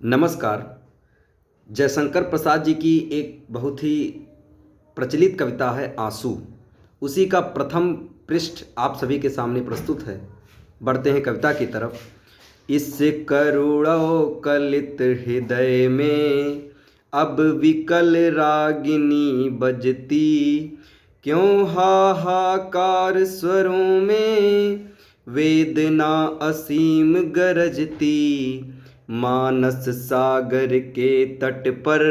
नमस्कार। जयशंकर प्रसाद जी की एक बहुत ही प्रचलित कविता है आंसू। उसी का प्रथम पृष्ठ आप सभी के सामने प्रस्तुत है। बढ़ते हैं कविता की तरफ। इस करुणों कलित हृदय में अब विकल रागिनी बजती, क्यों हाहाकार स्वरों में वेदना असीम गरजती। मानस सागर के तट पर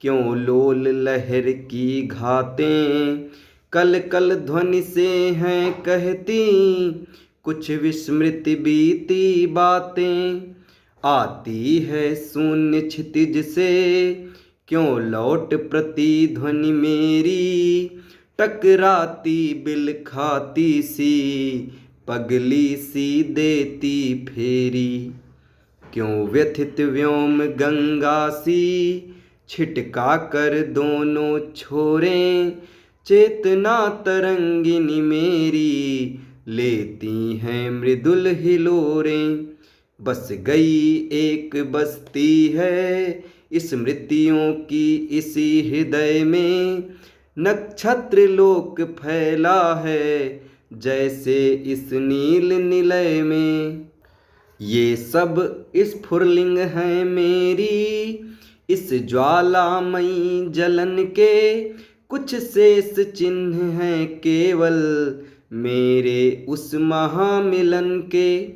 क्यों लोल लहर की घातें कल कल ध्वनि से हैं कहती, कुछ विस्मृत बीती बातें। आती है शून्य क्षितिज से क्यों लौट प्रतिध्वनि मेरी, टकराती बिल खाती सी पगली सी देती फेरी। क्यों व्यथित व्योम गंगा सी छिटका कर दोनों छोरें, चेतना तरंगिनी मेरी लेती हैं मृदुल हिलोरें। बस गई एक बस्ती है स्मृतियों की इसी हृदय में, नक्षत्र लोक फैला है जैसे इस नील निलय में। ये सब स्फुरलिंग हैं मेरी इस ज्वालामयी जलन के, कुछ शेष चिन्ह हैं केवल मेरे उस महामिलन के।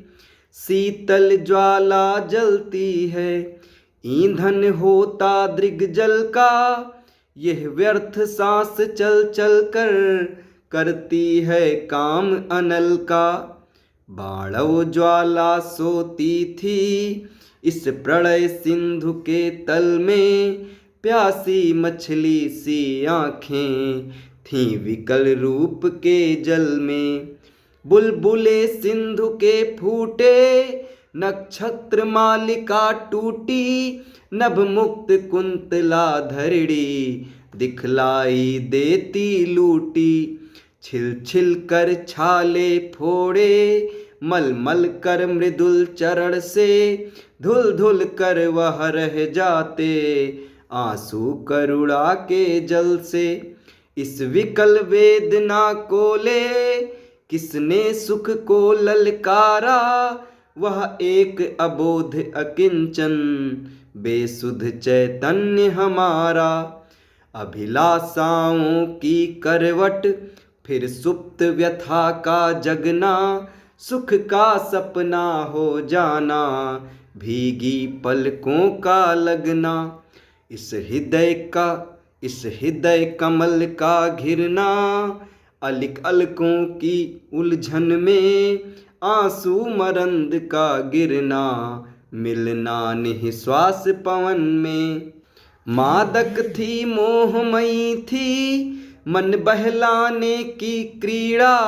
शीतल ज्वाला जलती है ईंधन होता दृग्जल का, यह व्यर्थ सांस चल चल कर करती है काम अनल का। बाणव ज्वाला सोती थी इस प्रलय सिंधु के तल में, प्यासी मछली सी आँखें थीं विकल रूप के जल में। बुलबुले सिंधु के फूटे नक्षत्र मालिका टूटी, नभ मुक्त कुंतला धरणी दिखलाई देती लूटी। छिल छिल कर छाले फोड़े मल मल कर मृदुल चरण से, धुल धुल कर वह रह जाते आंसू करुणा के जल से। इस विकल वेदना को ले किसने सुख को ललकारा, वह एक अबोध अकिंचन बेसुध चैतन्य हमारा। अभिलाषाओं की करवट फिर सुप्त व्यथा का जगना, सुख का सपना हो जाना भीगी पलकों का लगना। इस हृदय कमल का घिरना, अलिक अलकों की उलझन में आंसू मरंद का गिरना, मिलना निःश्वास पवन में। मादक थी मोहमयी थी मन बहलाने की क्रीड़ा,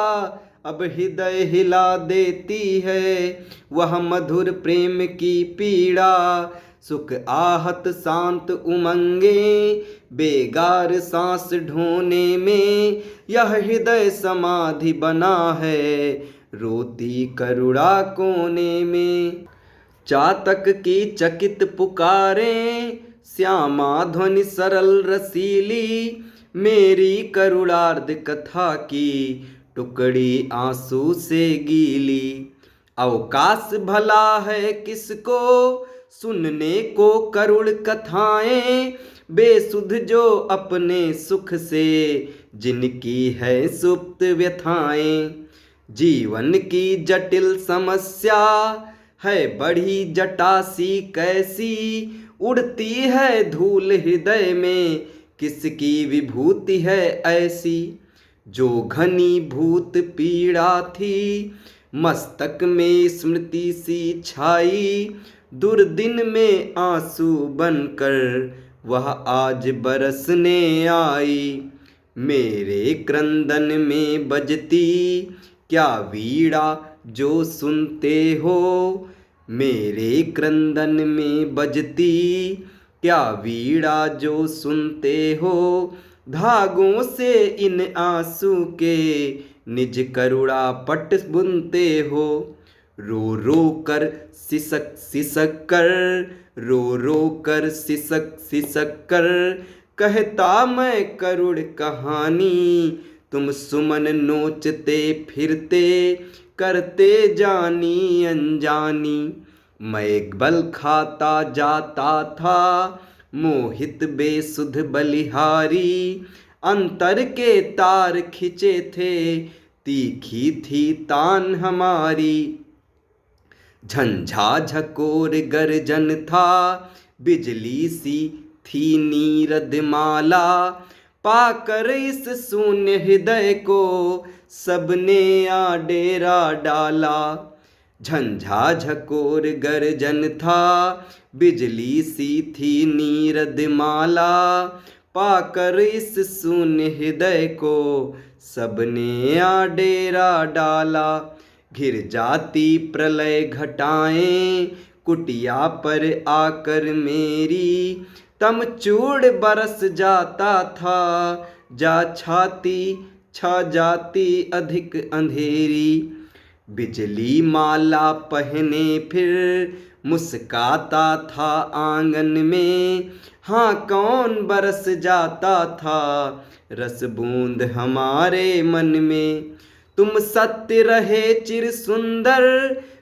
अब हृदय हिला देती है वह मधुर प्रेम की पीड़ा। सुख आहत शांत उमंगे बेगार सांस ढोने में, यह हृदय समाधि बना है रोती करुणा कोने में। चातक की चकित पुकारें श्यामा ध्वनि सरल रसीली, मेरी करुणार्ध कथा की टुकड़ी आंसू से गीली। अवकाश भला है किसको सुनने को करुण कथाएं, बेसुध जो अपने सुख से जिनकी है सुप्त व्यथाएं। जीवन की जटिल समस्या है बड़ी जटा सी कैसी, उड़ती है धूल हृदय में किसकी विभूति है ऐसी। जो घनी भूत पीड़ा थी मस्तक में स्मृति सी छाई, दुर्दिन में आंसू बनकर वह आज बरसने आई। मेरे क्रंदन में बजती क्या वीणा जो सुनते हो, मेरे क्रंदन में बजती क्या वीणा जो सुनते हो। धागों से इन आंसू के निज करुणा पट बुनते हो। रो रो कर सिसक सिसक कर, रो रो कर सिसक सिसक कर, कहता मैं करुण कहानी, तुम सुमन नोचते फिरते, करते जानी अनजानी। मैं एक बल खाता जाता था, मोहित बेसुध बलिहारी, अंतर के तार खिंचे थे, तीखी थी तान हमारी। झंझा झकोर गर्जन था, बिजली सी थी नीरद माला, पाकर इस शून्य हृदय को सबने आ डेरा डाला। झंझा झकोर गर्जन था, बिजली सी थी नीरद माला, पाकर इस शून्य हृदय को सबने आ डेरा डाला। घिर जाती प्रलय घटाएं कुटिया पर आकर मेरी, तमचूड़ बरस जाता था, जा छाती छा जाती अधिक अंधेरी। बिजली माला पहने फिर मुस्काता था आंगन में, हाँ कौन बरस जाता था रस बूंद हमारे मन में। तुम सत्य रहे चिर सुंदर,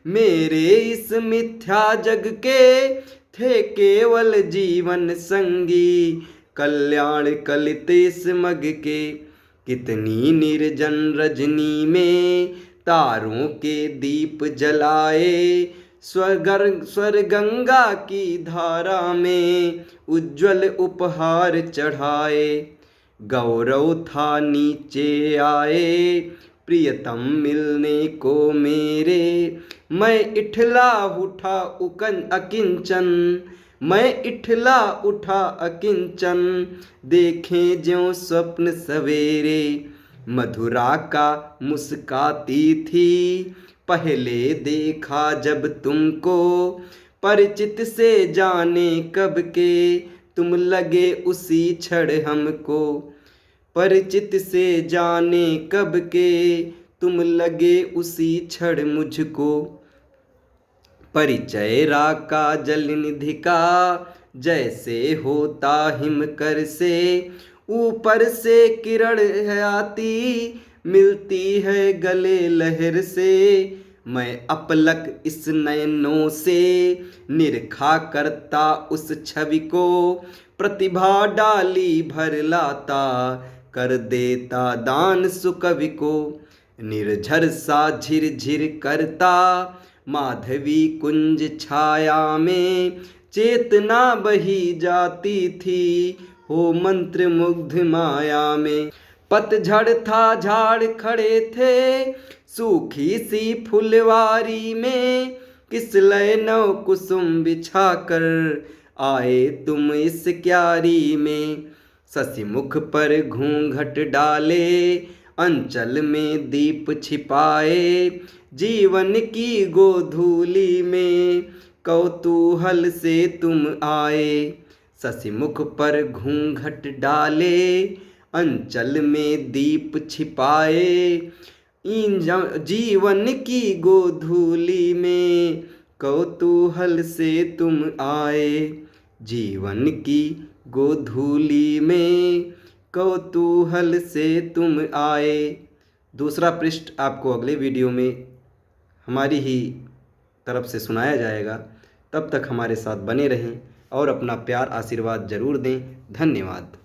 मेरे इस मिथ्या जग के थे केवल जीवन संगी, कल्याण कलित इस मग के। कितनी निर्जन रजनी में तारों के दीप जलाए, स्वर गंगा की धारा में उज्जवल उपहार चढ़ाए। गौरव था नीचे आए प्रियतम मिलने को मेरे, मैं इठला उठा अकिंचन, मैं इठला उठा अकिंचन, देखें ज्यों स्वप्न सवेरे। मधुरा का मुस्काती थी पहले देखा जब तुमको, परिचित से जाने कब के तुम लगे उसी क्षण हमको, परिचित से जाने कब के तुम लगे उसी क्षण मुझको। परिचय राका जल निधि का जैसे होता हिमकर से, ऊपर से किरण है आती मिलती है गले लहर से। मैं अपलक इस नयनों से निरखा करता उस छवि को, प्रतिभा डाली भर लाता कर देता दान सुकवि को। निर्झर सा झिरझिर करता माधवी कुंज छाया में, चेतना बही जाती थी हो मंत्र मुग्ध माया में। पतझड़ था झाड़ खड़े थे सूखी सी फुलवारी में, किस लय नव कुसुम बिछाकर आए तुम इस क्यारी में। शशिमुख पर घूंघट डाले अंचल में दीप छिपाए, जीवन की गोधूली में कौतूहल से तुम आए। शशिमुख पर घूंघट डाले अंचल में दीप छिपाए, जीवन की गोधूली में कौतूहल से तुम आए। जीवन की गोधूली में कौतूहल से तुम आए। दूसरा पृष्ठ आपको अगले वीडियो में हमारी ही तरफ से सुनाया जाएगा। तब तक हमारे साथ बने रहें और अपना प्यार आशीर्वाद ज़रूर दें। धन्यवाद।